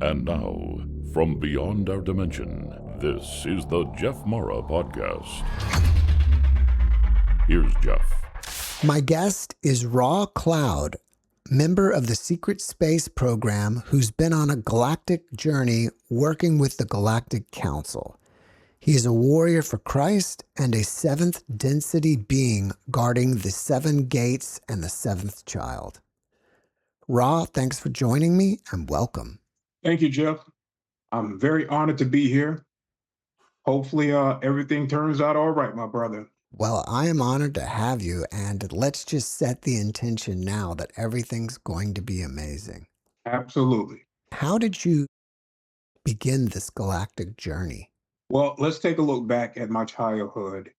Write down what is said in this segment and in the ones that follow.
And now, from beyond our dimension, this is the JeffMara podcast. Here's Jeff. My guest is Raw Cloud, member of the Secret Space Program who's been on a galactic journey working with the Galactic Council. He is a warrior for Christ and a seventh density being guarding the seven gates and the seventh child. Ra, thanks for joining me and welcome. Thank you, Jeff. I'm very honored to be here. Hopefully, everything turns out all right, my brother. Well, I am honored to have you, and let's just set the intention now that everything's going to be amazing. Absolutely. How did you begin this galactic journey? Well, let's take a look back at my childhood.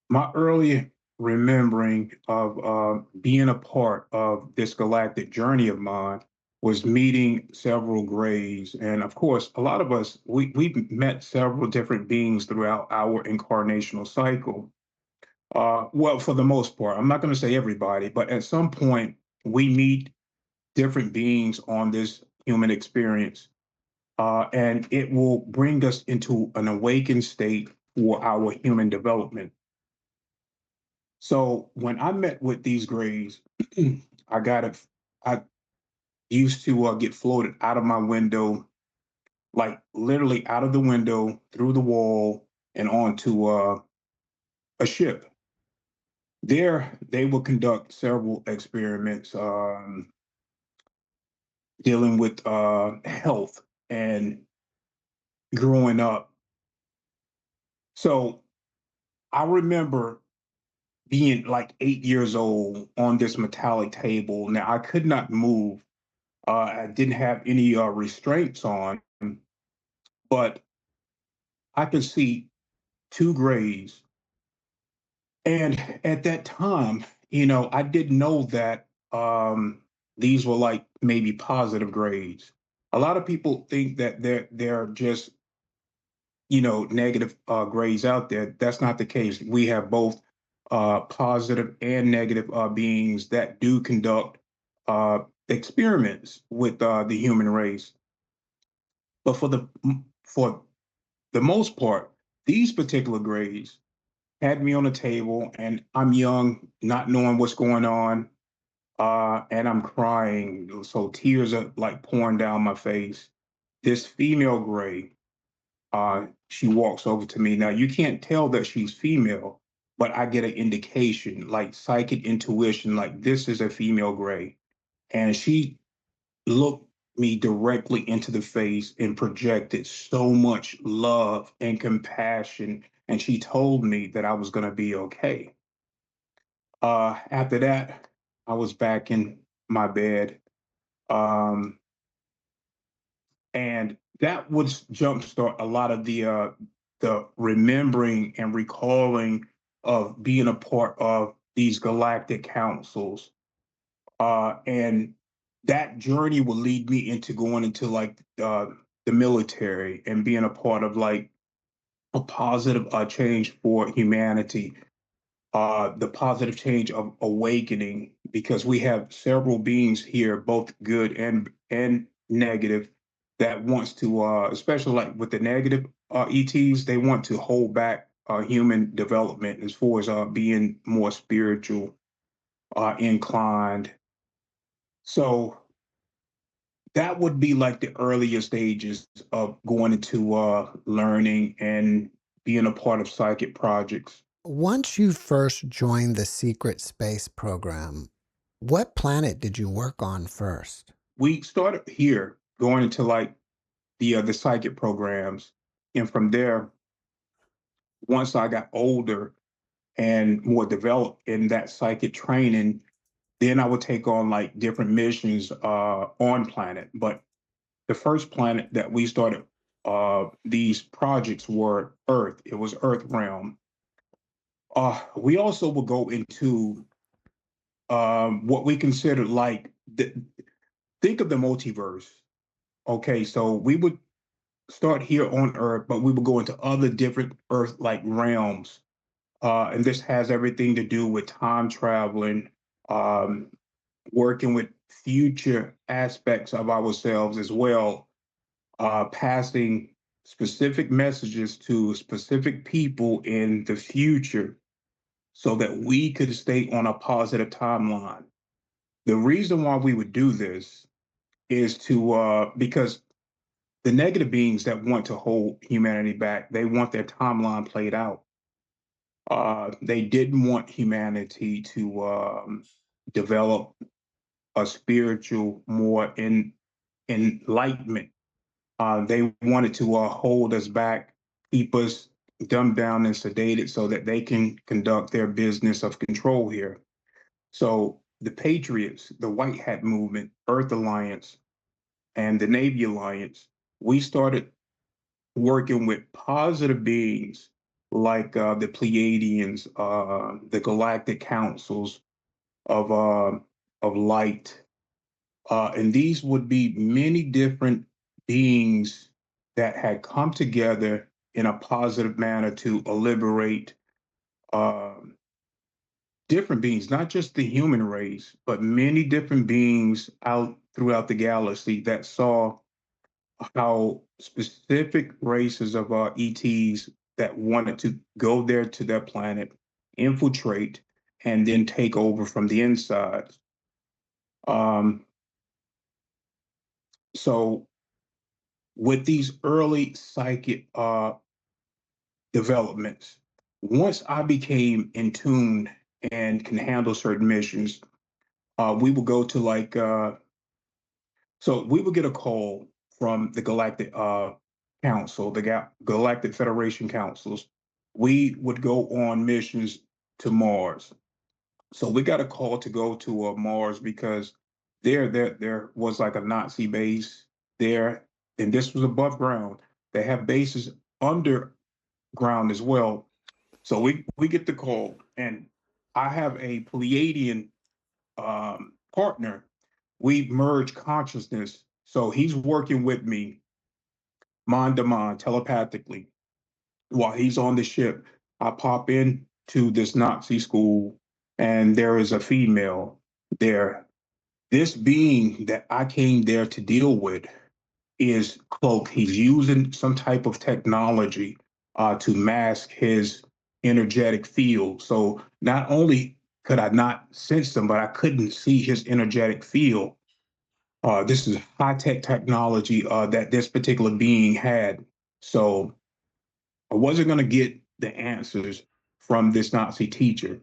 My early remembering of being a part of this galactic journey of mine was meeting several grays. And of course, a lot of us, we've met several different beings throughout our incarnational cycle. Well, for the most part, I'm not going to say everybody, but at some point, we meet different beings on this human experience. And it will bring us into an awakened state for our human development. So when I met with these grays, I used to get floated out of my window, like literally out of the window, through the wall, and onto a ship. There, they will conduct several experiments dealing with health and growing up. So I remember being like 8 years old on this metallic table. Now, I could not move. I didn't have any restraints on, but I could see two grays. And at that time, I didn't know that these were like maybe positive grades. A lot of people think that they're just negative grades out there. That's not the case. We have both positive and negative beings that do conduct experiments with the human race. But for the most part, these particular grades had me on the table, and I'm young, not knowing what's going on, and I'm crying. So tears are like pouring down my face. This female gray, she walks over to me. Now, you can't tell that she's female, but I get an indication, like psychic intuition, like this is a female gray. And she looked me directly into the face and projected so much love and compassion. And she told me that I was going to be okay. After that, I was back in my bed. Um, and that would jumpstart a lot of the remembering and recalling of being a part of these galactic councils. And that journey will lead me into going into like the military and being a part of like a positive change for humanity, the positive change of awakening, because we have several beings here, both good and negative, that wants to, especially like with the negative ETs, they want to hold back human development as far as being more spiritual inclined. So that would be like the earlier stages of going into learning and being a part of psychic projects. Once you first joined the Secret Space Program, what planet did you work on first? We started here going into like the psychic programs, and from there, once I got older and more developed in that psychic training, then I would take on like different missions on planet. But the first planet that we started these projects were Earth. It was Earth realm. We also would go into what we considered like think of the multiverse. Okay, so we would start here on Earth, but we would go into other different Earth-like realms, and this has everything to do with time traveling, working with future aspects of ourselves as well, passing specific messages to specific people in the future so that we could stay on a positive timeline. The reason why we would do this is because the negative beings that want to hold humanity back, they want their timeline played out. They didn't want humanity to develop a spiritual, more enlightenment. They wanted to hold us back, keep us dumbed down and sedated so that they can conduct their business of control here. So the Patriots, the White Hat Movement, Earth Alliance, and the Navy Alliance, we started working with positive beings like the Pleiadians, the Galactic Councils of Light, and these would be many different beings that had come together in a positive manner to liberate um, different beings, not just the human race, but many different beings out throughout the galaxy that saw how specific races of ETs that wanted to go there to their planet, infiltrate, and then take over from the inside. Um, so with these early psychic developments, once I became in tune and can handle certain missions, we would go to so we would get a call from the Galactic Council, the Galactic Federation Councils. We would go on missions to Mars. So we got a call to go to Mars because there was like a Nazi base there, and this was above ground. They have bases underground as well. So we get the call, and I have a Pleiadian partner. We merge consciousness. So he's working with me mind to mind, telepathically. While he's on the ship, I pop in to this Nazi school, and there is a female there. This being that I came there to deal with is cloaked. He's using some type of technology to mask his energetic field. So not only could I not sense him, but I couldn't see his energetic field. This is high tech technology that this particular being had. So I wasn't going to get the answers from this Nazi teacher.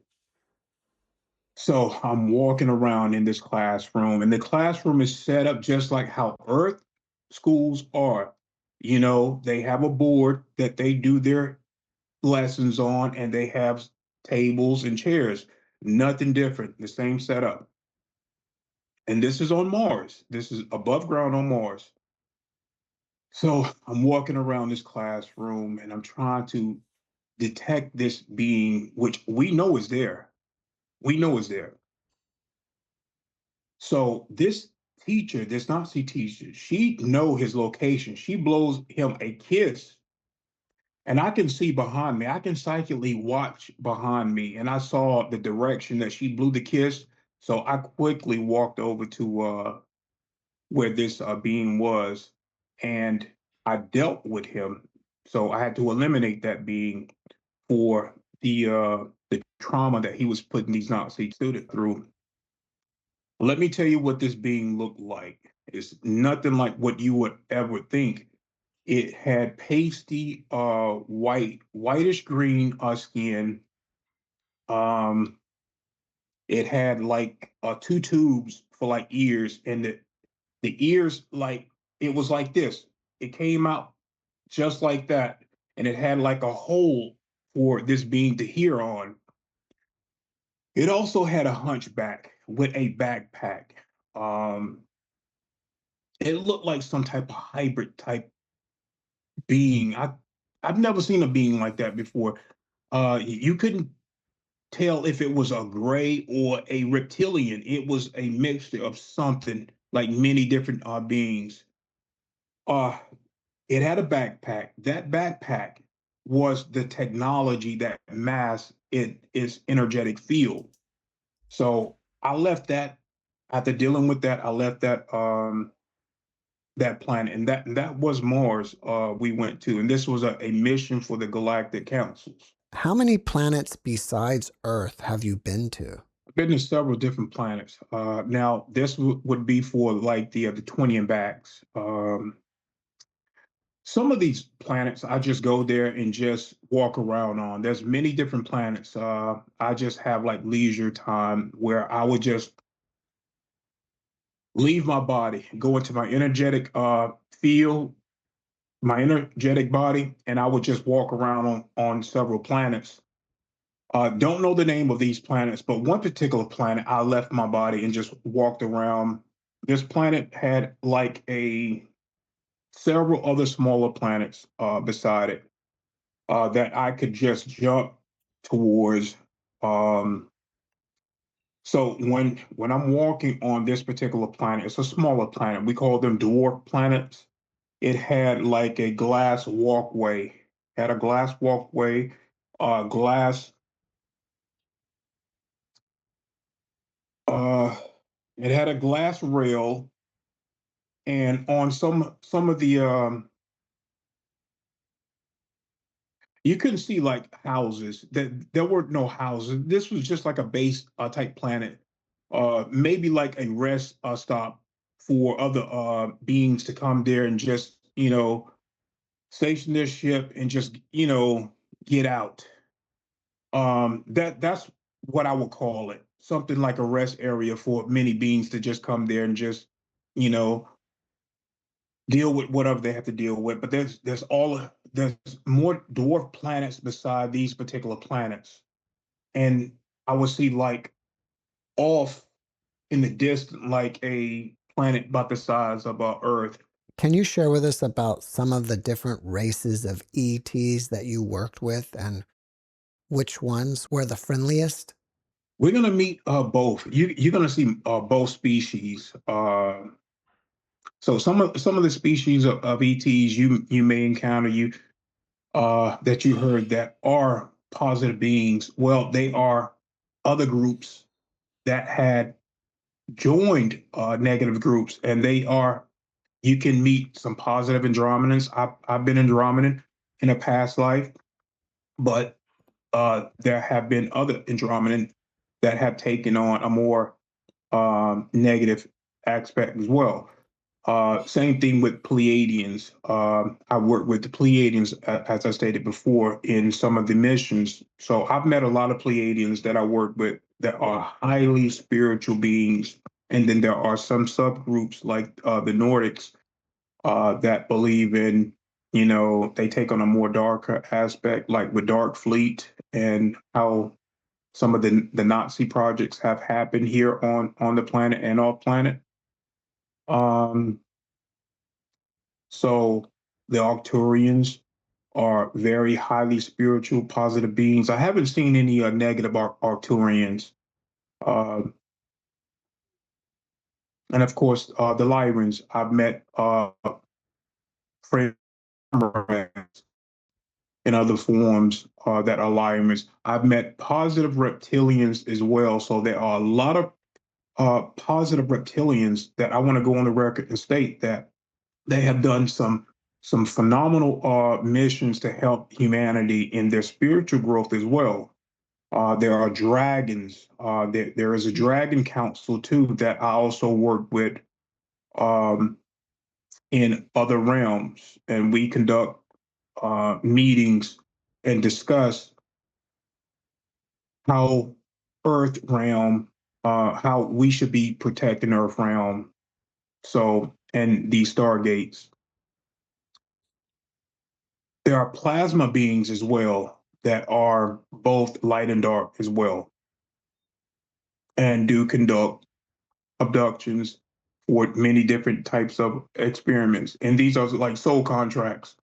So I'm walking around in this classroom, and the classroom is set up just like how Earth schools are. You know, they have a board that they do their lessons on, and they have tables and chairs. Nothing different, the same setup. And this is on Mars. This is above ground on Mars. So I'm walking around this classroom and I'm trying to detect this being, which we know is there. We know is there. So this teacher, this Nazi teacher, she know his location. She blows him a kiss, and I can see behind me. I can psychically watch behind me, and I saw the direction that she blew the kiss. So I quickly walked over to where this being was, and I dealt with him. So I had to eliminate that being for the trauma that he was putting these Nazi students through. Let me tell you what this being looked like. It's nothing like what you would ever think. It had pasty whitish green skin. Um, it had like two tubes for like ears, and the ears, like, it was like this. It came out just like that, and it had like a hole for this being to hear on. It also had a hunchback with a backpack. Um, it looked like some type of hybrid type being. I've never seen a being like that before. You couldn't tell if it was a gray or a reptilian. It was a mixture of something, like many different beings. Uh, it had a backpack. That backpack was the technology that masked its energetic field. So I left that After dealing with that, I left that planet, and that was Mars. We went to, and this was a mission for the Galactic Councils. How many planets besides Earth have you been to? I've been to several different planets. Now, this would be for like the 20 and backs. Some of these planets, I just go there and just walk around on. There's many different planets. I just have like leisure time where I would just leave my body, go into my energetic field, my energetic body, and I would just walk around on several planets. Don't know the name of these planets, but one particular planet, I left my body and just walked around. This planet had like a several other smaller planets beside it that I could just jump towards. Um, so when I'm walking on this particular planet, it's a smaller planet. We call them dwarf planets. It had like a glass walkway, had a glass walkway, glass. Uh, it had a glass rail, and on some of the you couldn't see like houses. That there were no houses. This was just like a base type planet, maybe like a rest stop for other beings to come there and just station their ship and just get out. That's what I would call it. Something like a rest area for many beings to just come there and just you know deal with whatever they have to deal with. But there's more dwarf planets beside these particular planets, and I would see like off in the distance like a planet about the size of Earth. Can you share with us about some of the different races of ETs that you worked with and which ones were the friendliest? We're gonna meet both. You're gonna see both species. So some of the species of ETs you may encounter that you heard that are positive beings. Well, they are other groups that had joined negative groups, and they are. You can meet some positive Andromedans. I've been Andromedan in a past life, but there have been other Andromedan that have taken on a more negative aspect as well. Same thing with Pleiadians. I worked with the Pleiadians, as I stated before, in some of the missions. So I've met a lot of Pleiadians that I work with that are highly spiritual beings. And then there are some subgroups like the Nordics that believe in, they take on a more darker aspect, like with Dark Fleet and how some of the Nazi projects have happened here on the planet and off planet. Um, so the Arcturians are very highly spiritual, positive beings. I haven't seen any negative Arcturians. Uh, and of course, the Lyrans. I've met friends in other forms that are Lyrans. I've met positive reptilians as well. So there are a lot of positive reptilians that I want to go on the record and state that they have done some phenomenal missions to help humanity in their spiritual growth as well. There are dragons. There is a dragon council too that I also work with um, in other realms, and we conduct meetings and discuss how Earth realm, how we should be protecting Earth realm. So, and these stargates. There are plasma beings as well that are both light and dark as well, and do conduct abductions for many different types of experiments. And these are like soul contracts.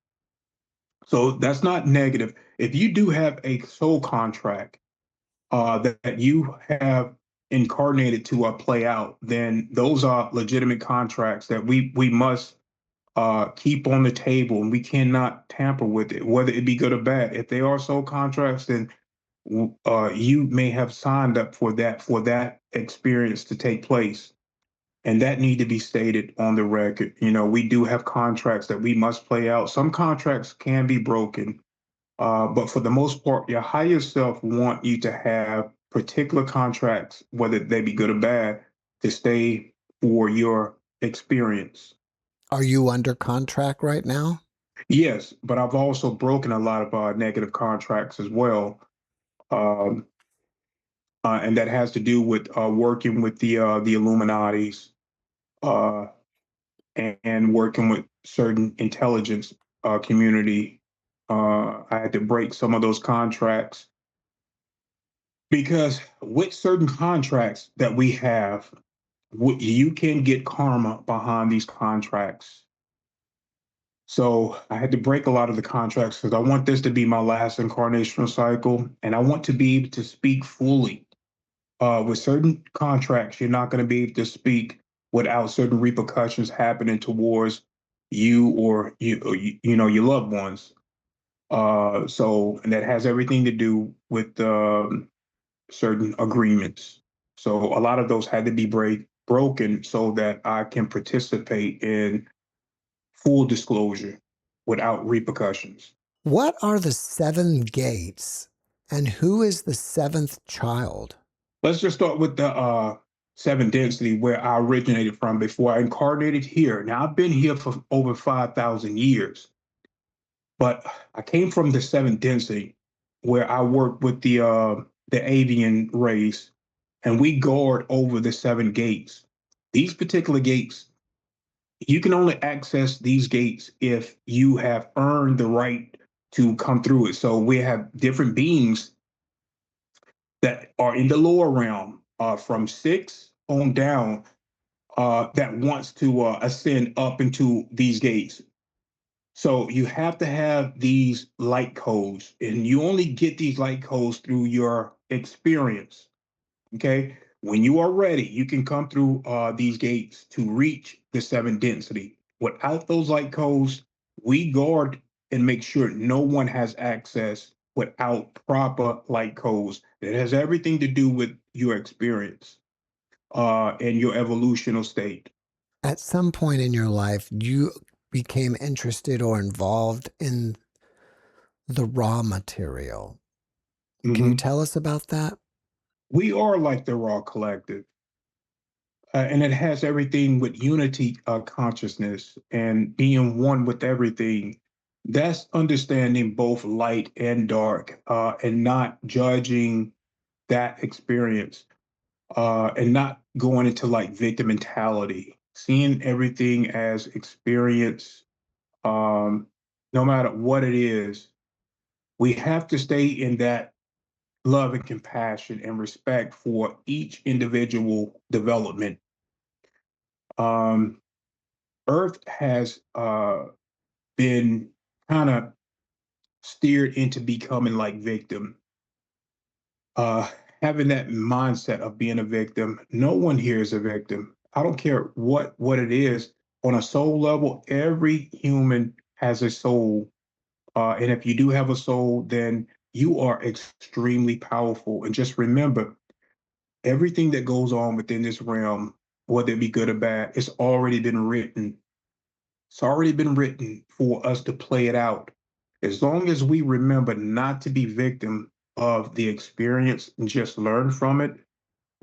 So that's not negative. If you do have a soul contract that you have incarnated to play out, then those are legitimate contracts that we must keep on the table, and we cannot tamper with it, whether it be good or bad. If they are soul contracts, then you may have signed up for that experience to take place. And that need to be stated on the record. We do have contracts that we must play out. Some contracts can be broken, but for the most part, your higher self want you to have particular contracts, whether they be good or bad, to stay for your experience. Are you under contract right now? Yes, but I've also broken a lot of negative contracts as well. Um, and that has to do with working with the Illuminati's, uh, and working with certain intelligence community. I had to break some of those contracts because with certain contracts that we have, you can get karma behind these contracts. So I had to break a lot of the contracts because I want this to be my last incarnational cycle, and I want to be able to speak fully. With certain contracts, you're not going to be able to speak without certain repercussions happening towards you or your loved ones. And that has everything to do with certain agreements. So a lot of those had to be broken so that I can participate in full disclosure without repercussions. What are the seven gates and who is the seventh child? Let's just start with the seven density where I originated from before I incarnated here. Now I've been here for over 5,000 years, but I came from the seven density where I work with the avian race, and we guard over the seven gates. These particular gates, you can only access these gates if you have earned the right to come through it. So we have different beings that are in the lower realm, from six on down, that wants to ascend up into these gates. So you have to have these light codes, and you only get these light codes through your experience. Okay. When you are ready, you can come through these gates to reach the seven density. Without those light codes, we guard and make sure no one has access without proper light codes. It has everything to do with your experience and your evolutional state. At some point in your life, you became interested or involved in the raw material. Can you Mhm. tell us about that? We are like the Raw Collective. And it has everything with unity consciousness and being one with everything. That's understanding both light and dark, and not judging that experience, and not going into like victim mentality, seeing everything as experience, no matter what it is. We have to stay in that love and compassion and respect for each individual development. Um, Earth has been kind of steered into becoming like victim. Uh, Having that mindset of being a victim. No one here is a victim. I don't care what it is. On a soul level, every human has a soul, and if you do have a soul, then you are extremely powerful. And just remember, everything that goes on within this realm, whether it be good or bad, it's already been written. It's already been written for us to play it out. As long as we remember not to be victim of the experience and just learn from it,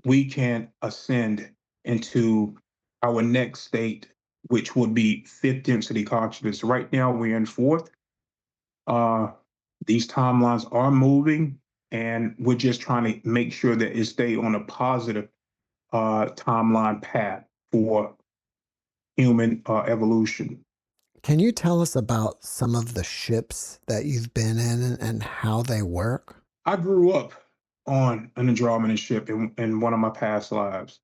we can ascend into our next state, which would be fifth density consciousness. Right now, we're in fourth. Uh, these timelines are moving, and we're just trying to make sure that it stay on a positive timeline path for human evolution. Can you tell us about some of the ships that you've been in and how they work? I grew up on an Andromeda ship in one of my past lives.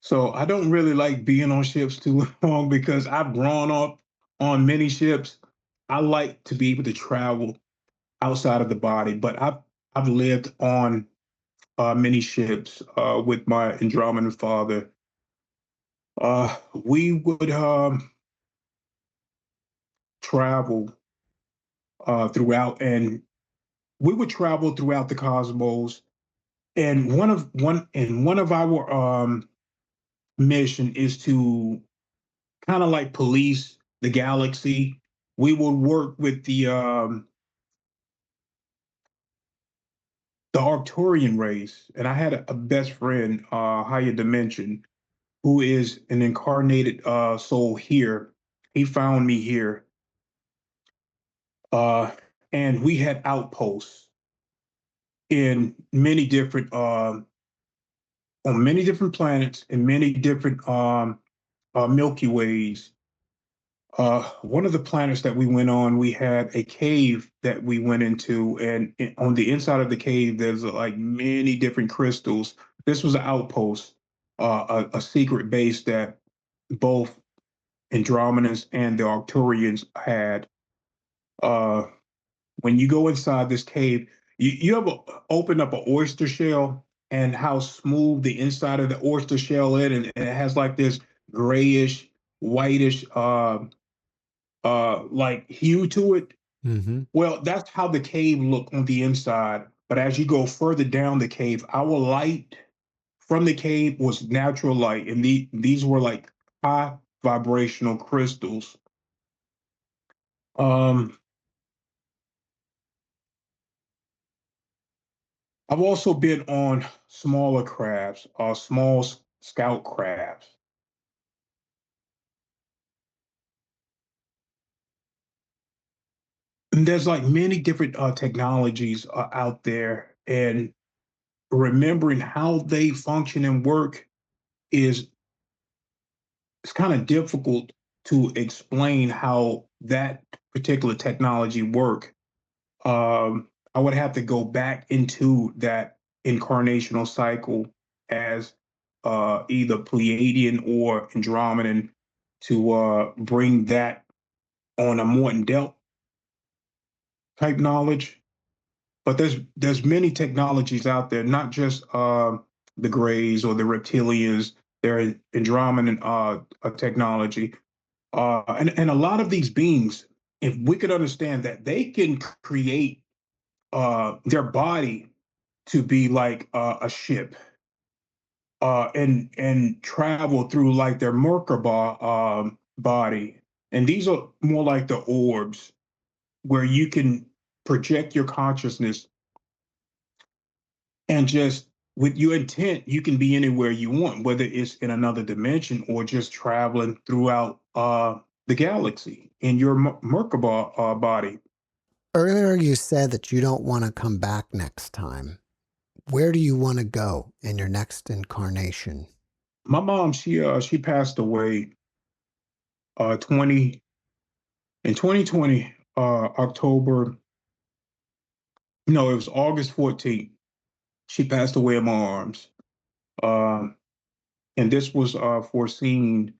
So I don't really like being on ships too long because I've grown up on many ships. I like to be able to travel outside of the body, but I've lived on many ships with my Andromedan father. We would travel throughout, and we would travel throughout the cosmos. And one of our mission is to kind of like police the galaxy. We would work with the Arcturian race, and I had a best friend, higher dimension, who is an incarnated soul here. He found me here, uh, and we had outposts in many different on many different planets and many different Milky Ways. One of the planets that we went on, we had a cave that we went into, and on the inside of the cave, there's like many different crystals. This was an outpost, a secret base that both Andromedans and the Arcturians had. Uh, when you go inside this cave, you ever open up an oyster shell and how smooth the inside of the oyster shell is, and it has like this grayish, whitish, like hue to it. Mm-hmm. Well, that's how the cave looked on the inside. But as you go further down the cave, our light from the cave was natural light, and these were like high vibrational crystals. Um, I've also been on smaller crafts, small scout crafts. And there's like many different technologies out there, and remembering how they function and work is it's kind of difficult to explain how that particular technology work. I would have to go back into that incarnational cycle as either Pleiadian or Andromedan to bring that on a more in-depth type knowledge. But there's many technologies out there, not just the Greys or the Reptilians. There Andromedan technology. And a lot of these beings, if we could understand that they can create their body to be like a ship, and travel through like their Merkaba body, and these are more like the orbs where you can project your consciousness and just with your intent, you can be anywhere you want, whether it's in another dimension or just traveling throughout the galaxy in your Merkaba body. Earlier, you said that you don't want to come back next time. Where do you want to go in your next incarnation? My mom, she passed away 20 in 2020 October. No, it was August 14th. She passed away in my arms. Um, and this was foreseen.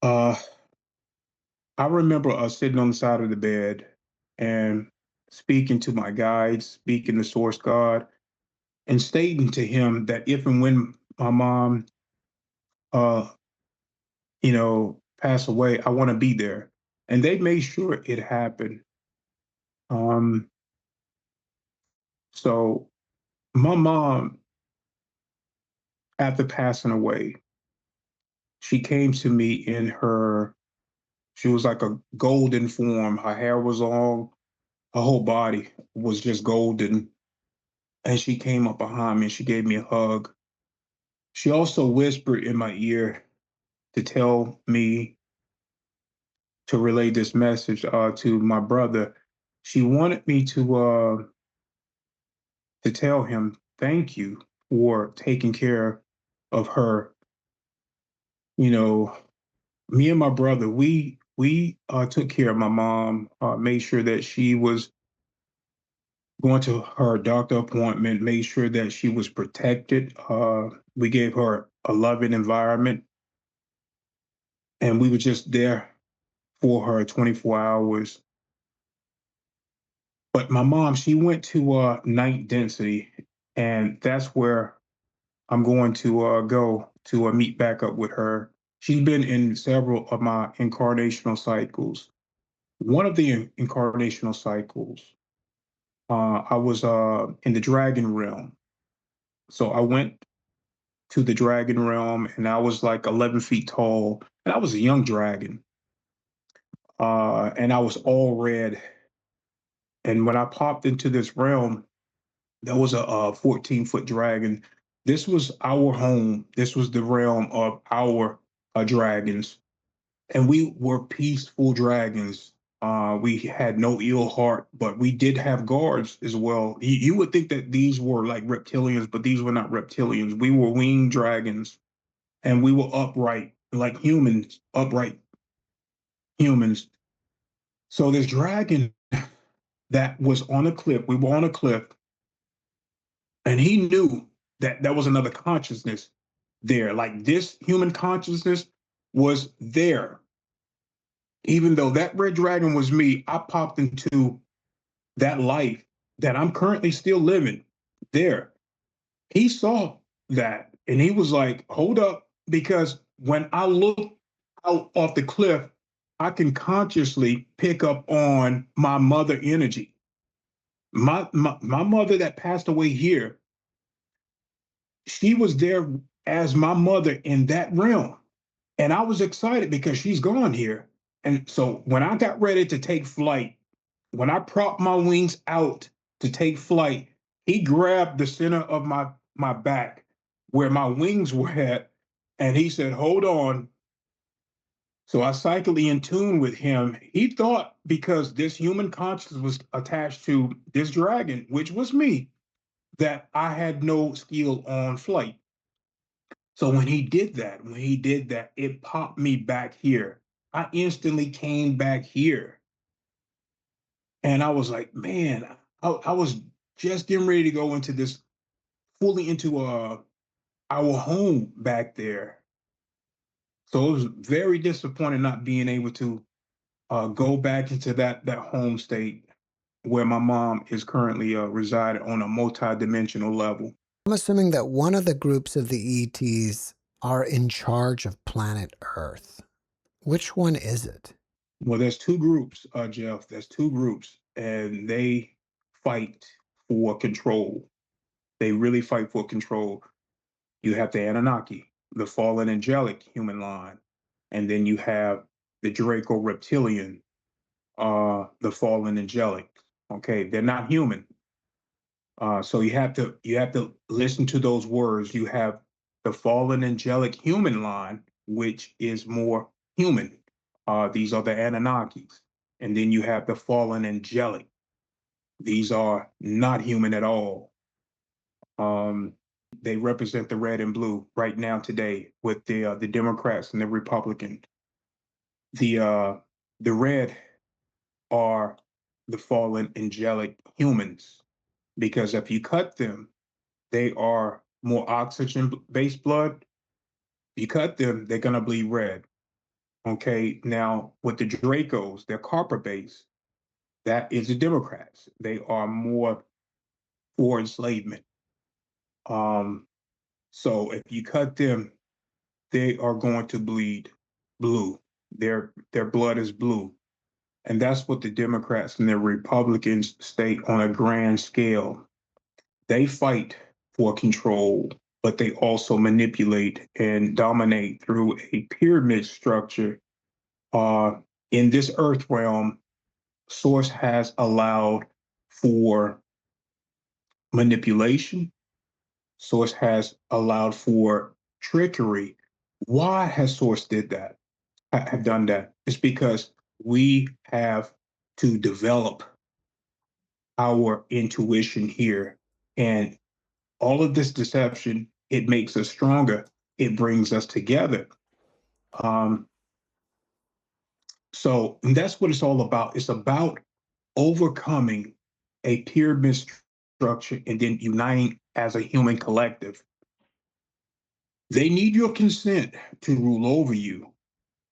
Uh, I remember sitting on the side of the bed and speaking to my guide, speaking to Source God, and stating to him that if and when my mom, uh, pass away, I want to be there. And they made sure it happened. Um, so my mom, after passing away, she came to me in she was like a golden form. Her hair was long, her whole body was just golden. And she came up behind me and she gave me a hug. She also whispered in my ear to tell me to relay this message to my brother. She wanted me to tell him thank you for taking care of her. You know, me and my brother, we took care of my mom, made sure that she was going to her doctor appointment, made sure that she was protected. We gave her a loving environment, and we were just there for her 24 hours. But my mom, she went to night density, and that's where I'm going to go to meet back up with her. She's been in several of my incarnational cycles. One of the incarnational cycles, I was in the dragon realm. So I went to the dragon realm, and I was like 11 feet tall, and I was a young dragon, and I was all red. And when I popped into this realm, there was a 14-foot dragon. This was our home. This was the realm of our dragons, and we were peaceful dragons. We had no ill heart, but we did have guards as well. You would think that these were like reptilians, but these were not reptilians. We were winged dragons, and we were upright, like humans, upright humans. So this dragon that was on a cliff, we were on a cliff, and he knew that there was another consciousness there. Like this human consciousness was there. Even though that red dragon was me, I popped into that life that I'm currently still living there. He saw that and he was like, hold up, because when I look out off the cliff, I can consciously pick up on my mother energy. My mother that passed away here, she was there as my mother in that realm. And I was excited because she's gone here. And so when I got ready to take flight, when I propped my wings out to take flight, he grabbed the center of my back where my wings were at, and he said, hold on. So I psychically in tune with him. He thought because this human consciousness was attached to this dragon, which was me, that I had no skill on flight. So when he did that, it popped me back here. I instantly came back here. And I was like, man, I was just getting ready to go into this fully into our home back there. So it was very disappointing not being able to go back into that home state where my mom is currently residing on a multi-dimensional level. I'm assuming that one of the groups of the ETs are in charge of planet Earth. Which one is it? Well, there's two groups, Jeff. There's two groups, and they fight for control. They really fight for control. You have the Anunnaki, the fallen angelic human line, and then you have the Draco reptilian, the fallen angelic. Okay, they're not human. So you have to listen to those words. You have the fallen angelic human line, which is more human. These are the Anunnakis, and then you have the fallen angelic. These are not human at all. Um, they represent the red and blue right now today with the Democrats and the Republican. The the red are the fallen angelic humans because if you cut them, they are more oxygen-based blood. You cut them, they're gonna bleed red. Okay, now with the Dracos, they're copper-based. That is the Democrats. They are more for enslavement. Um, so if you cut them, they are going to bleed blue. Their blood is blue. And that's what the Democrats and the Republicans state on a grand scale. They fight for control, but they also manipulate and dominate through a pyramid structure. Uh, in this earth realm, Source has allowed for manipulation. Source has allowed for trickery. Why has Source did that? Have done that? It's because we have to develop our intuition here, and all of this deception, it makes us stronger. It brings us together. Um, and that's what it's all about. It's about overcoming a pyramid structure and then uniting as a human collective. They need your consent to rule over you.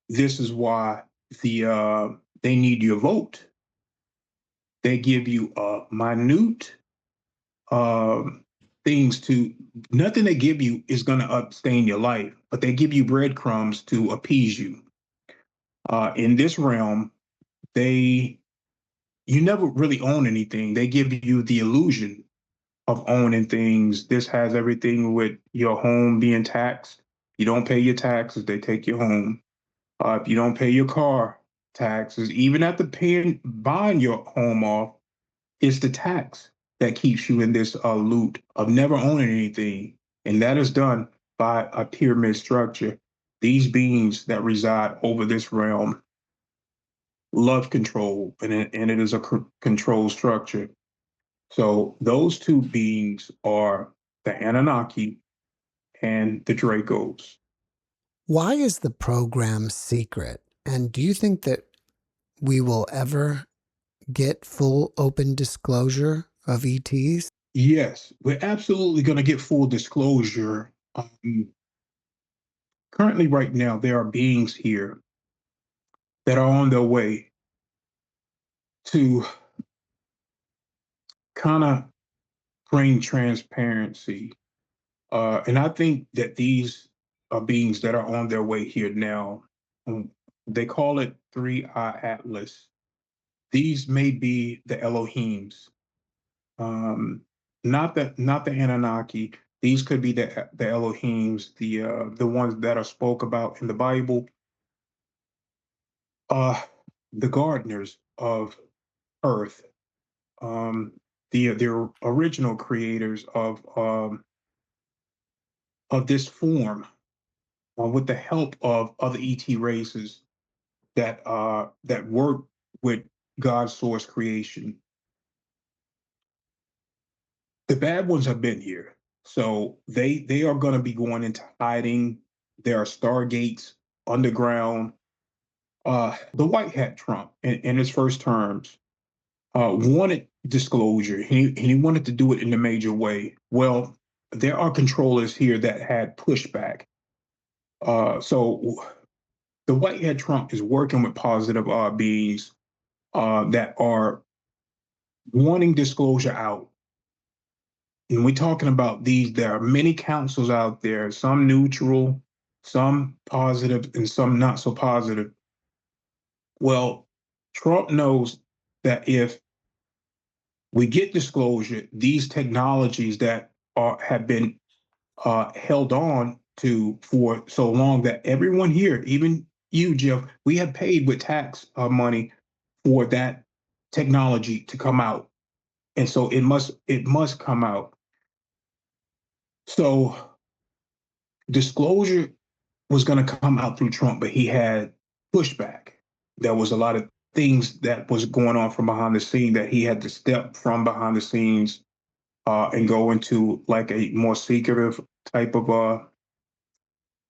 This is why they need your vote. They give you minute um, things to, nothing they give you is going to sustain your life, but they give you breadcrumbs to appease you. In this realm, you never really own anything. They give you the illusion of owning things. This has everything with your home being taxed. You don't pay your taxes, they take your home. If you don't pay your car taxes, even after buying your home off, it's the tax that keeps you in this loop of never owning anything. And that is done by a pyramid structure. These beings that reside over this realm love control, and it is a control structure. So those two beings are the Anunnaki and the Dracos. Why is the program secret? And do you think that we will ever get full open disclosure of ETs? Yes, we're absolutely going to get full disclosure. Currently, right now, there are beings here that are on their way to kind of bring transparency. And I think that these are beings that are on their way here now. They call it Three Eye Atlas. These may be the Elohims, um, not the Anunnaki. These could be the Elohims, the ones that are spoke about in the Bible, uh, the gardeners of Earth, um, the original creators of this form, with the help of other ET races that work with God's source creation. The bad ones have been here, so they are going to be going into hiding. There are stargates underground. The white hat Trump in his first terms wanted disclosure. He wanted to do it in a major way. Well, there are controllers here that had pushback. So the white hat Trump is working with positive beings that are wanting disclosure out. And we're talking about these, there are many councils out there, some neutral, some positive, and some not so positive. Well, Trump knows that if we get disclosure, these technologies that have been held on to for so long, that everyone here, even you, Jeff, we have paid with tax money for that technology to come out, and so it must come out. So disclosure was going to come out through Trump, but he had pushback. There was a lot of things that was going on from behind the scene that he had to step from behind the scenes and go into like a more secretive type of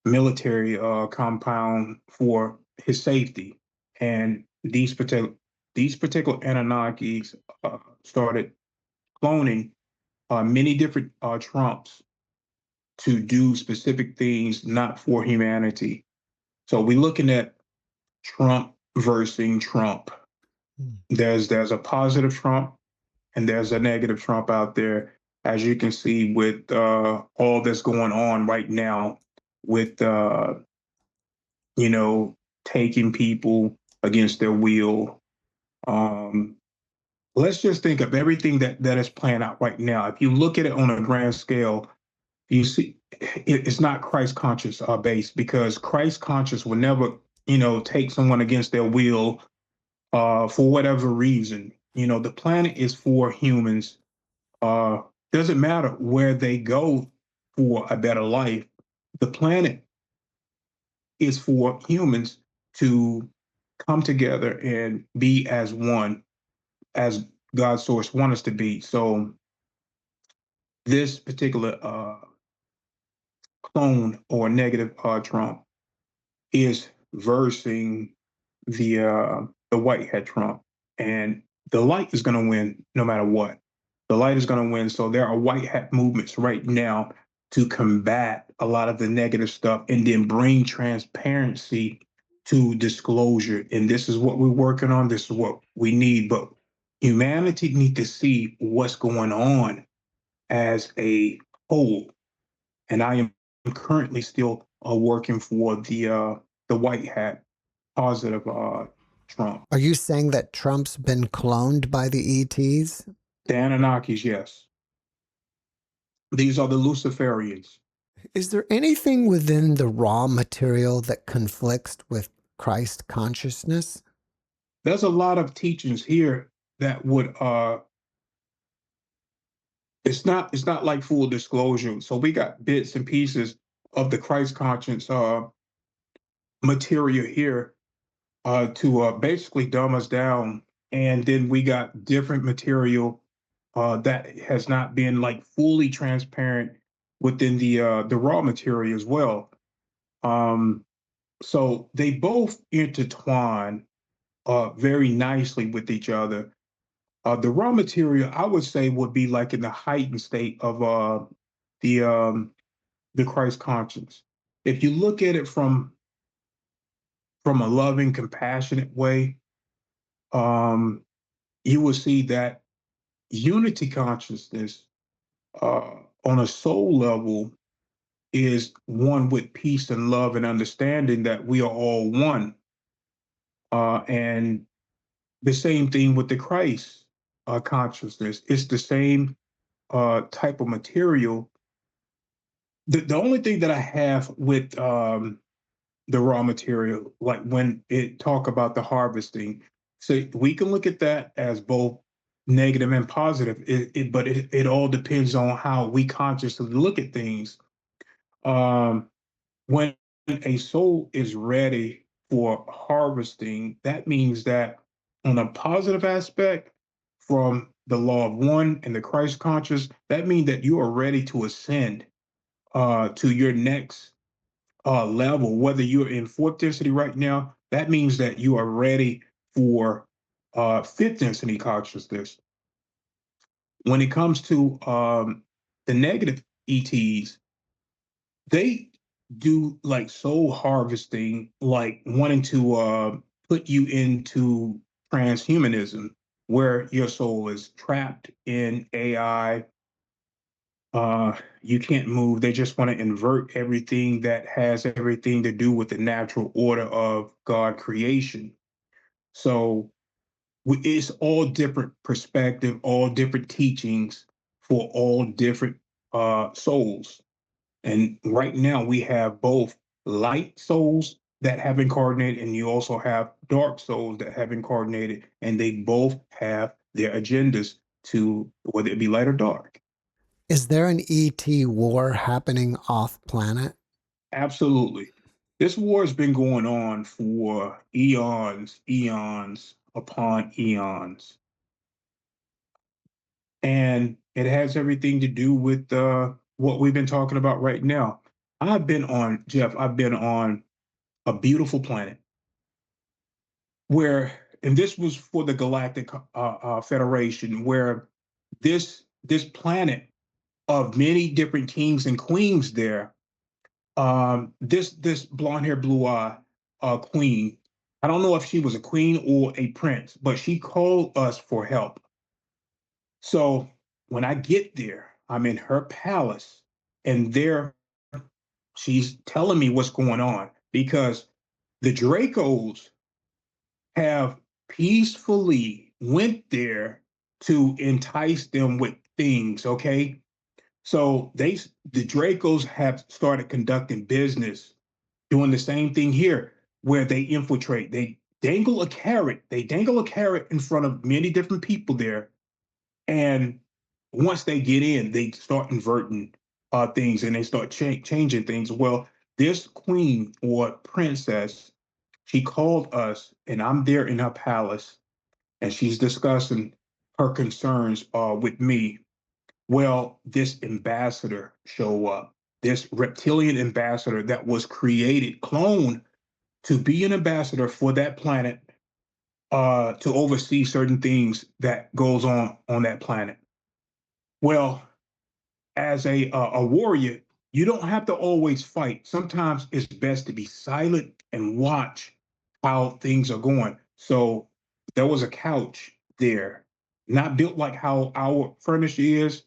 military compound for his safety. And these particular Anunnakis started cloning many different Trumps to do specific things not for humanity. So we're looking at Trump versus Trump. Mm. There's a positive Trump and there's a negative Trump out there, as you can see with all that's going on right now with you know taking people against their will. Um, let's just think of everything that is playing out right now. If you look at it on a grand scale, you see it's not Christ conscious based, because Christ conscious will never take someone against their will for whatever reason. The planet is for humans. Uh, doesn't matter where they go for a better life. The planet is for humans to come together and be as one, as God's source wants us to be. So this particular clone or negative Trump is versing the white hat Trump, and the light is going to win no matter what. The light is going to win. So there are white hat movements right now to combat a lot of the negative stuff and then bring transparency to disclosure. And this is what we're working on. This is what we need. But humanity need to see what's going on as a whole. And I am currently still working for the white hat positive Trump. Are you saying that Trump's been cloned by the ETs? The Anunnakis, yes. These are the Luciferians. Is there anything within the raw material that conflicts with Christ consciousness? There's a lot of teachings here that would it's not like full disclosure. So we got bits and pieces of the Christ conscience material here to basically dumb us down. And then we got different material that has not been like fully transparent within the raw material as well. Um, so they both intertwine very nicely with each other. The raw material, I would say, would be like in the heightened state of the um, the Christ conscience. If you look at it from a loving, compassionate way, um, you will see that unity consciousness uh, on a soul level is one with peace and love and understanding that we are all one. And the same thing with the Christ consciousness. It's the same type of material. The only thing that I have with the raw material, like when it talk about the harvesting, so we can look at that as both negative and positive. But it all depends on how we consciously look at things. Um, when a soul is ready for harvesting, that means that on a positive aspect, from the law of one and the Christ conscious, that means that you are ready to ascend to your next level. Whether you're in fourth density right now, that means that you are ready for fifth density consciousness. When it comes to the negative ETs, they do like soul harvesting, like wanting to put you into transhumanism, where your soul is trapped in AI. You can't move. They just want to invert everything that has everything to do with the natural order of God creation. So it's all different perspective, all different teachings for all different souls. And right now we have both light souls that have incarnated, and you also have dark souls that have incarnated, and they both have their agendas to whether it be light or dark. Is there an ET war happening off planet? Absolutely. This war has been going on for eons, eons upon eons. And it has everything to do with what we've been talking about right now. I've been on a beautiful planet where, and this was for the Galactic Federation, where this planet of many different kings and queens there, this blonde hair, blue eye queen, I don't know if she was a queen or a prince, but she called us for help. So when I get there, I'm in her palace, and there she's telling me what's going on because the Dracos have peacefully went there to entice them with things, okay? So the Dracos have started conducting business, doing the same thing here, where they infiltrate. They dangle a carrot in front of many different people there, and once they get in, they start inverting things and they start changing things. Well, this queen or princess, she called us, and I'm there in her palace, and she's discussing her concerns with me. Well, this ambassador show up, this reptilian ambassador that was created, cloned to be an ambassador for that planet, to oversee certain things that goes on that planet. Well, as a warrior, you don't have to always fight. Sometimes it's best to be silent and watch how things are going. So there was a couch there, not built like how our furniture is.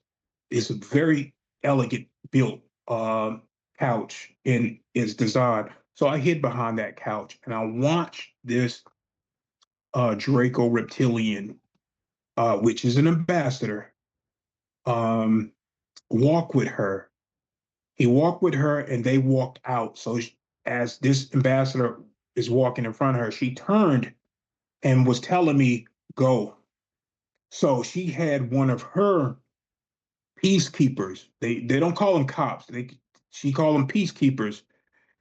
It's a very elegant built couch in its design. So I hid behind that couch and I watched this Draco reptilian, which is an ambassador. Um, walk with her. He walked with her and they walked out. So as this ambassador is walking in front of her, she turned and was telling me, go. So she had one of her peacekeepers. They don't call them cops. She called them peacekeepers.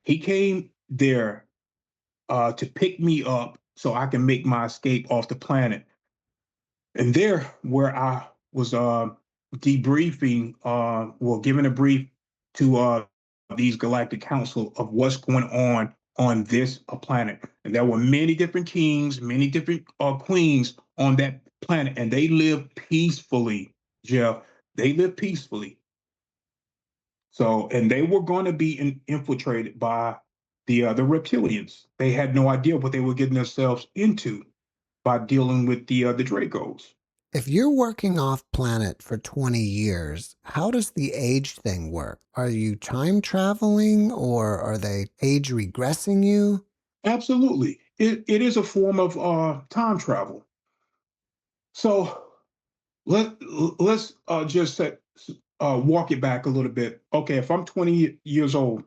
He came there to pick me up so I can make my escape off the planet. And there, where I was debriefing, well, giving a brief to these galactic council of what's going on this planet. And there were many different kings, many different queens on that planet, and they live peacefully, Jeff. They live peacefully. So, and they were going to be infiltrated by the reptilians. They had no idea what they were getting themselves into by dealing with the Dracos. If you're working off planet for 20 years, how does the age thing work? Are you time traveling or are they age regressing you? Absolutely, it is a form of time travel. So let's just walk it back a little bit. Okay, if I'm 20 years old,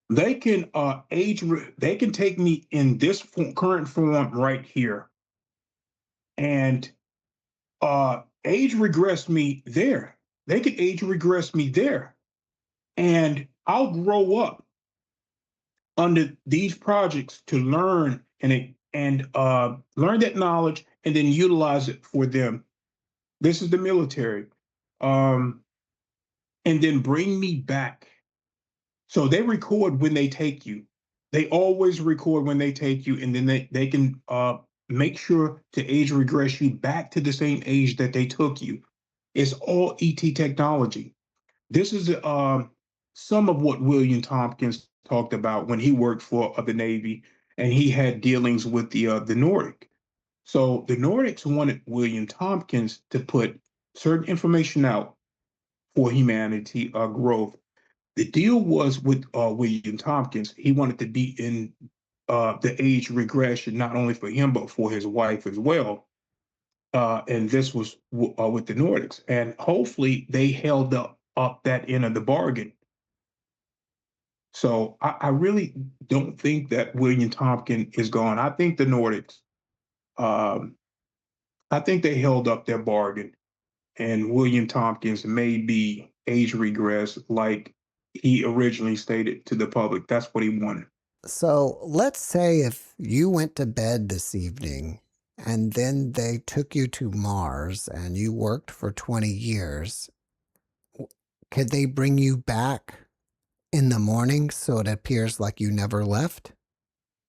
they can they can take me in this current form right here and age regress me there. They can age regress me there, and I'll grow up under these projects to learn and learn that knowledge and then utilize it for them. This is the military, um, and then bring me back. So they record when they take you. They always record when they take you, and then they can make sure to age regress you back to the same age that they took you. It's all ET technology. This is some of what William Tompkins talked about when he worked for the Navy, and he had dealings with the Nordic. So the Nordics wanted William Tompkins to put certain information out for humanity growth. The deal was with William Tompkins. He wanted to be in the age regression, not only for him, but for his wife as well. And this was with the Nordics. And hopefully they held up that end of the bargain. So I really don't think that William Tompkins is gone. I think the Nordics, um, I think they held up their bargain. And William Tompkins may be age regress like he originally stated to the public. That's what he wanted. So let's say if you went to bed this evening and then they took you to Mars and you worked for 20 years, could they bring you back in the morning so it appears like you never left?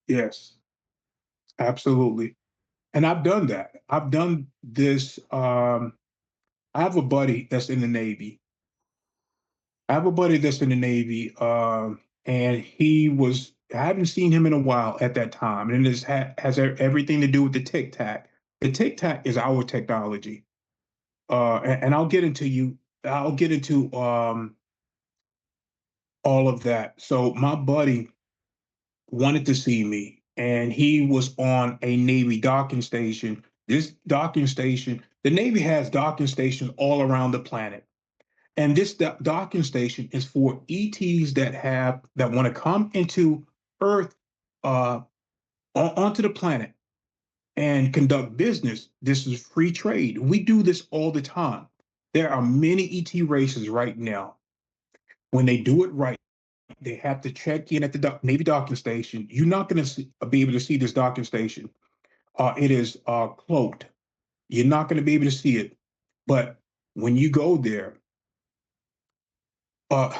Yes, absolutely. And I've done that. I've done this. I have a buddy that's in the Navy. I have a buddy that's in the Navy, and I haven't seen him in a while at that time. And it has everything to do with the Tic Tac. The Tic Tac is our technology. And I'll get into all of that. So my buddy wanted to see me, and he was on a Navy docking station. This docking station, the Navy has docking stations all around the planet. And this docking station is for ETs that want to come into Earth, onto the planet and conduct business. This is free trade. We do this all the time. There are many ET races right now. When they do it right, they have to check in at the Navy docking station. You're not going to be able to see this docking station. It is cloaked. You're not going to be able to see it. But when you go there, uh,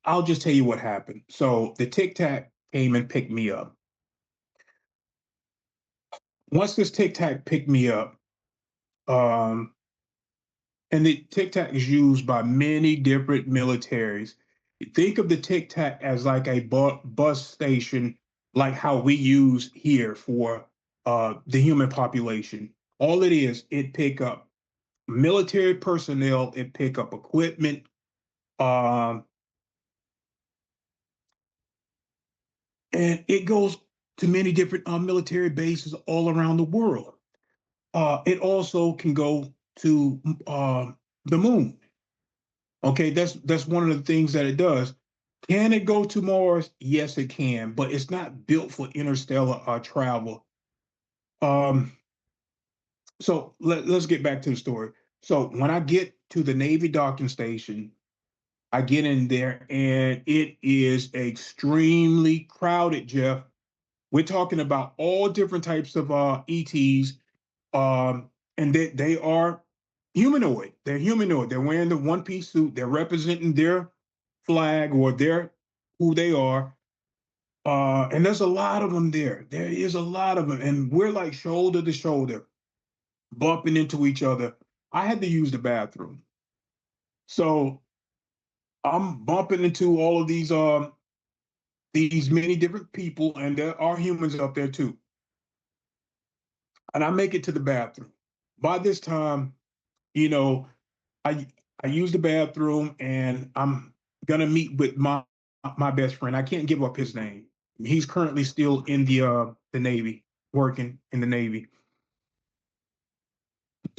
I'll just tell you what happened. So the Tic Tac came and picked me up. Once this Tic Tac picked me up, um, and the Tic Tac is used by many different militaries. Think of the Tic Tac as like a bus station, like how we use here for the human population. All it is, it pick up military personnel, it pick up equipment, um, and it goes to many different military bases all around the world. It also can go to the moon. Okay, that's one of the things that it does. Can it go to Mars? Yes, it can, but it's not built for interstellar travel. Um, so let's get back to the story. So when I get to the Navy docking station, I get in there and it is extremely crowded, Jeff. We're talking about all different types of ETs, and they are humanoid. They're humanoid. They're wearing the one piece suit. They're representing their flag or their who they are. And there's a lot of them there. There is a lot of them, and we're like shoulder to shoulder, bumping into each other. I had to use the bathroom, so I'm bumping into all of these many different people, and there are humans up there too. And I make it to the bathroom. By this time, you know, I I use the bathroom and I'm gonna meet with my best friend. I can't give up his name. He's currently still in the Navy, working in the Navy.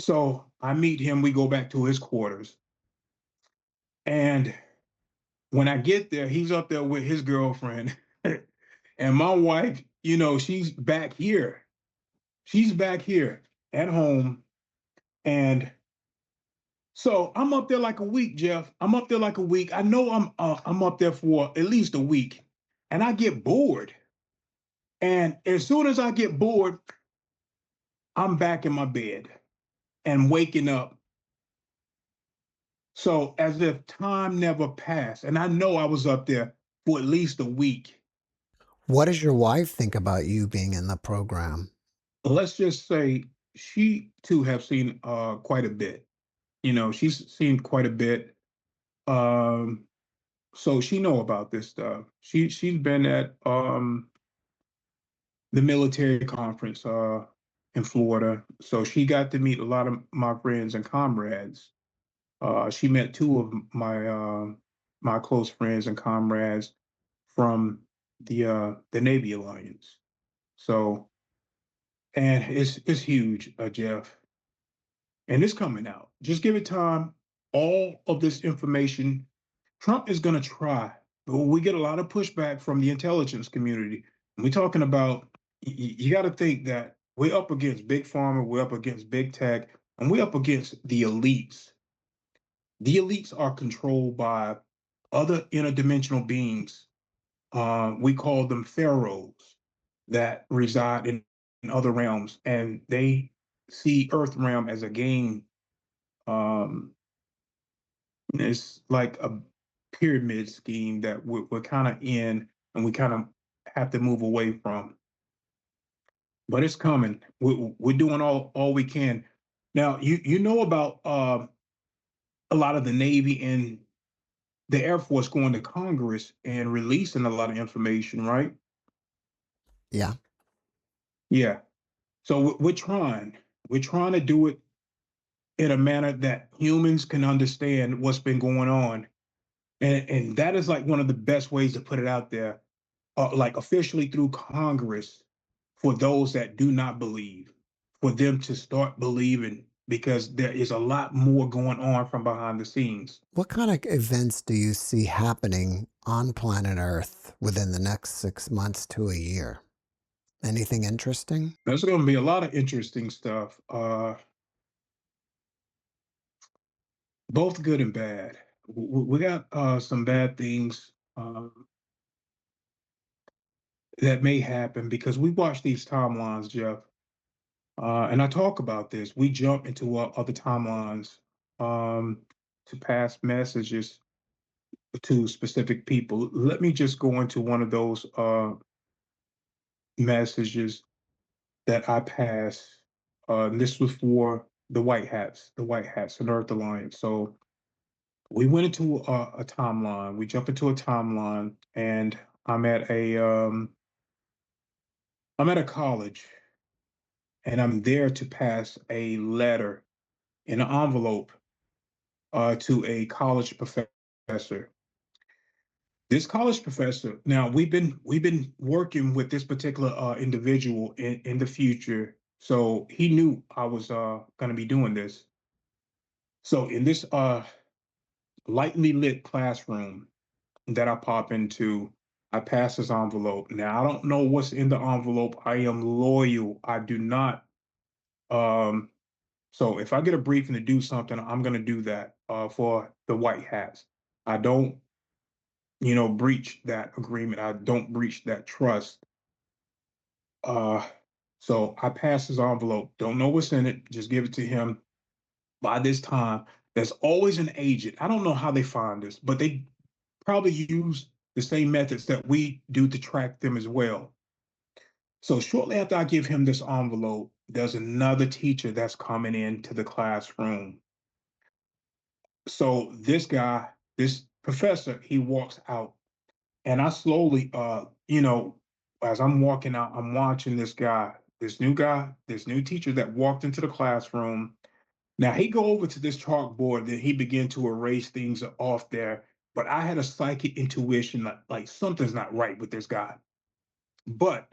So I meet him, we go back to his quarters. And when I get there, he's up there with his girlfriend. And my wife, she's back here. She's back here at home. And so I'm up there like a week, Jeff. I'm up there like a week. I know I'm up there for at least a week, and I get bored. And as soon as I get bored, I'm back in my bed and waking up. So as if time never passed. And I know I was up there for at least a week. What does your wife think about you being in the program? Let's just say she too have seen quite a bit. She's seen quite a bit. Um, so she know about this stuff. She's been at the military conference in Florida. So she got to meet a lot of my friends and comrades. She met two of my close friends and comrades from the Navy Alliance. So, and it's huge, Jeff, and it's coming out. Just give it time. All of this information, Trump is going to try. But we get a lot of pushback from the intelligence community. And we're talking about, you got to think that we're up against big pharma, we're up against big tech, and we're up against the elites. The elites are controlled by other interdimensional beings. We call them pharaohs that reside in other realms, and they see Earth realm as a game. Um, it's like a pyramid scheme that we're kind of in, and we kind of have to move away from. But it's coming. We're doing all we can. Now, you know about a lot of the Navy and the Air Force going to Congress and releasing a lot of information, right? Yeah. Yeah. So we're trying. We're trying to do it in a manner that humans can understand what's been going on, and that is like one of the best ways to put it out there, like officially through Congress, for those that do not believe, for them to start believing, because there is a lot more going on from behind the scenes. What kind of events do you see happening on planet Earth within the next 6 months to a year? Anything interesting? There's going to be a lot of interesting stuff, both good and bad. We got some bad things that may happen because we watch these timelines, Jeff. And I talk about this. We jump into other timelines um, to pass messages to specific people. Let me just go into one of those messages that I pass. This was for the White Hats and Earth Alliance. So we went into a timeline. We jump into a timeline, and I'm at a I'm at a college, and I'm there to pass a letter in an envelope to a college professor. This college professor. Now we've been working with this particular individual in the future, so he knew I was going to be doing this. So in this lightly lit classroom that I pop into. I pass this envelope. Now I don't know what's in the envelope. I am loyal. I do not. Um, so if I get a briefing to do something, I'm going to do that for the white hats. I don't, breach that agreement. I don't breach that trust. Uh, so I pass his envelope. Don't know what's in it. Just give it to him. By this time, there's always an agent. I don't know how they find this, but they probably use the same methods that we do to track them as well. So shortly after I give him this envelope, there's another teacher that's coming into the classroom. So this guy, this professor, he walks out, and I slowly, as I'm walking out, I'm watching guy, this new teacher that walked into the classroom. Now he go over to this chalkboard, then he began to erase things off there. But I had a psychic intuition like something's not right with this guy. But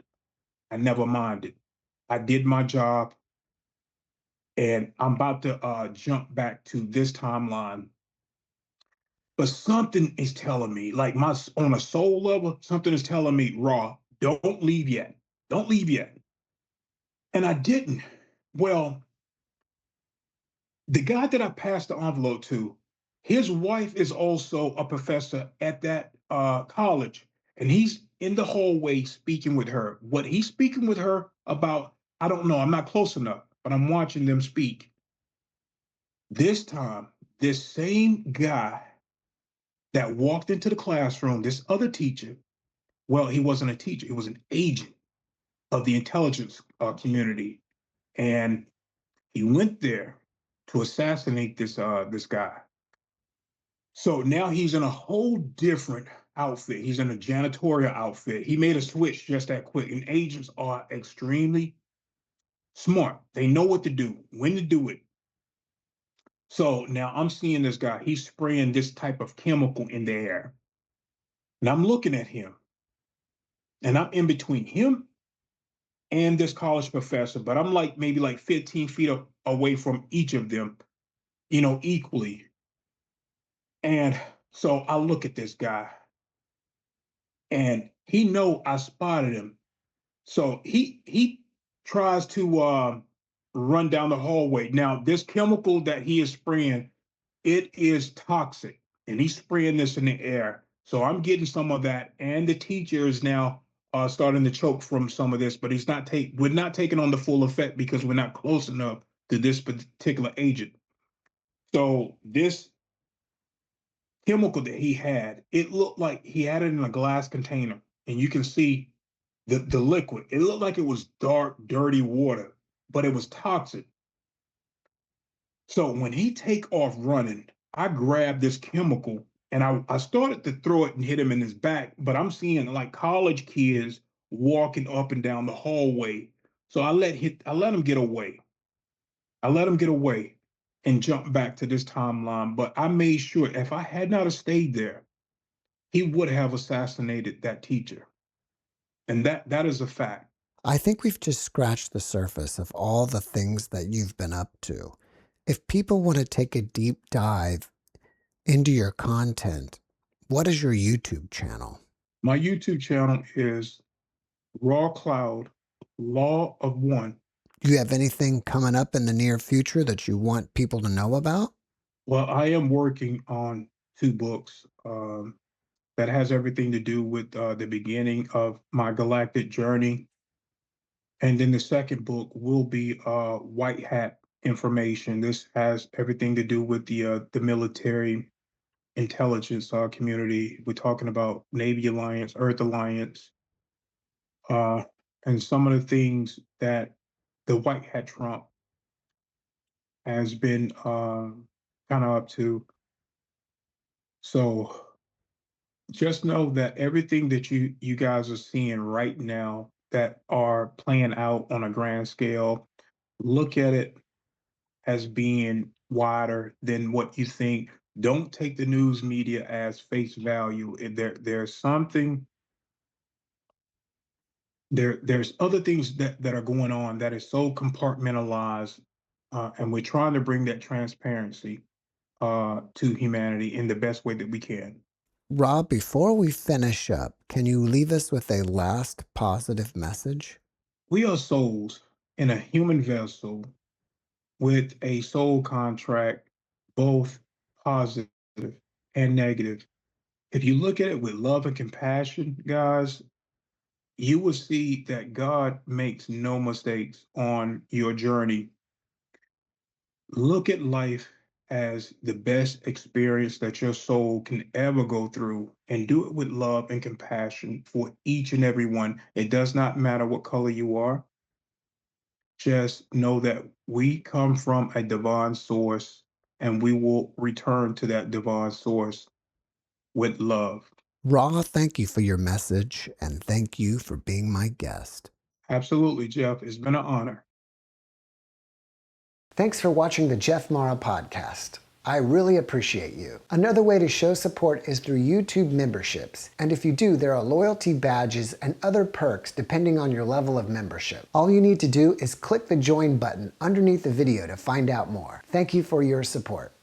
I never minded. I did my job, and I'm about to jump back to this timeline. But something is telling me, like my on a soul level, something is telling me, Raw, don't leave yet. Don't leave yet. And I didn't. Well, the guy that I passed the envelope to, his wife is also a professor at that college, and he's in the hallway speaking with her. What he's speaking with her about, I don't know. I'm not close enough, but I'm watching them speak. This time, this same guy that walked into the classroom, this other teacher, well, he wasn't a teacher, he was an agent of the intelligence community, and he went there to assassinate this guy. So now he's in a whole different outfit. He's in a janitorial outfit. He made a switch just that quick. And agents are extremely smart. They know what to do, when to do it. So now I'm seeing this guy. He's spraying this type of chemical in the air. And I'm looking at him. And I'm in between him and this college professor, but I'm like maybe like 15 feet away from each of them, equally. And so I look at this guy, and he know I spotted him. So he tries to run down the hallway. Now, this chemical that he is spraying, it is toxic, and he's spraying this in the air. So I'm getting some of that, and the teacher is now starting to choke from some of this, but we're not taking on the full effect because we're not close enough to this particular agent. So this chemical that he had, it looked like he had it in a glass container, and you can see the liquid. It looked like it was dark, dirty water, but it was toxic. So when he take off running, I grabbed this chemical, and I started to throw it and hit him in his back, but I'm seeing like college kids walking up and down the hallway. So I let him get away. I let him get away and jump back to this timeline. But I made sure if I had not have stayed there, he would have assassinated that teacher. And that is a fact. I think we've just scratched the surface of all the things that you've been up to. If people want to take a deep dive into your content, what is your YouTube channel? My YouTube channel is Raw Cloud Law of One. Do you have anything coming up in the near future that you want people to know about? Well, I am working on two books that has everything to do with the beginning of my galactic journey. And then the second book will be White Hat information. This has everything to do with the military intelligence community. We're talking about Navy Alliance, Earth Alliance, uh, and some of the things that the White Hat Trump has been kind of up to. So just know that everything that you guys are seeing right now that are playing out on a grand scale, look at it as being wider than what you think. Don't take the news media as face value. There's something there's other things that are going on that is so compartmentalized, and we're trying to bring that transparency. to humanity in the best way that we can. Rob, before we finish up, can you leave us with a last positive message? We are souls in a human vessel with a soul contract, both positive and negative. If you look at it with love and compassion, guys, you will see that God makes no mistakes on your journey. Look at life as the best experience that your soul can ever go through and do it with love and compassion for each and every one. It does not matter what color you are. Just know that we come from a divine source and we will return to that divine source with love. Ra, thank you for your message and thank you for being my guest. Absolutely, Jeff. It's been an honor. Thanks for watching the JeffMara podcast. I really appreciate you. Another way to show support is through YouTube memberships. And if you do, there are loyalty badges and other perks depending on your level of membership. All you need to do is click the join button underneath the video to find out more. Thank you for your support.